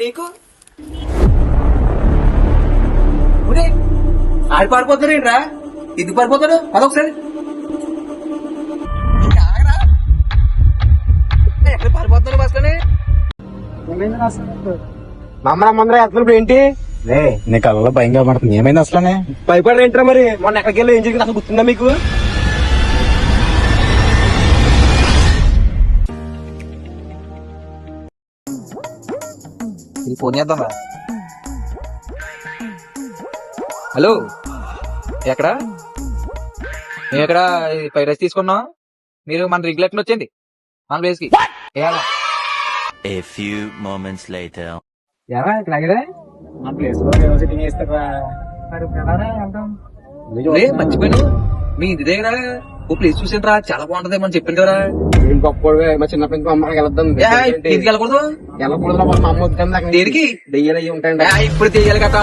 నీకు ఆడి పారిపోతాడు ఏంట్రా? ఇది పారిపోతాడు అదొకసారి ఎక్కడ పారిపోతున్నాడు బస్సులోనే మమ్మల్ని ఎత్తున్నప్పుడు ఏంటి నీ కళ్ళలో భయంగా పడుతుంది. ఏమైంది అసలనే? భయపడరు ఏంట్రా మరి? మొన్న ఎక్కడికి వెళ్ళి ఏం జరిగింది అసలు గుర్తుందా మీకు? ఫోన్ చేద్దాం. హలో, ఎక్కడా? మేము ఎక్కడ ఫ్రైడ్ రైస్ తీసుకున్నాం. మీరు మన రెగ్యులేటర్ వచ్చేయండి మన ప్లేస్ కి. A few moments later. మన ప్లేస్ లో సిట్టింగ్ చేస్తారా? మర్చిపోయాను, మీ ఇంటి దగ్గర ఓ ప్లేస్ చూసాను రా, చాలా బాగుంటది మనం చెప్పింది కదా. గొప్ప మా చిన్నప్పటి నుంచి అమ్మకి వెళ్తాం. ఇంటికి వెళ్ళకూడదు. వెళ్ళకూడదు మా అమ్మ వద్దాం. దేనికి? దెయ్యాలు అయ్యి ఉంటాయండి. ఇప్పుడు తెయ్యాలి కదా.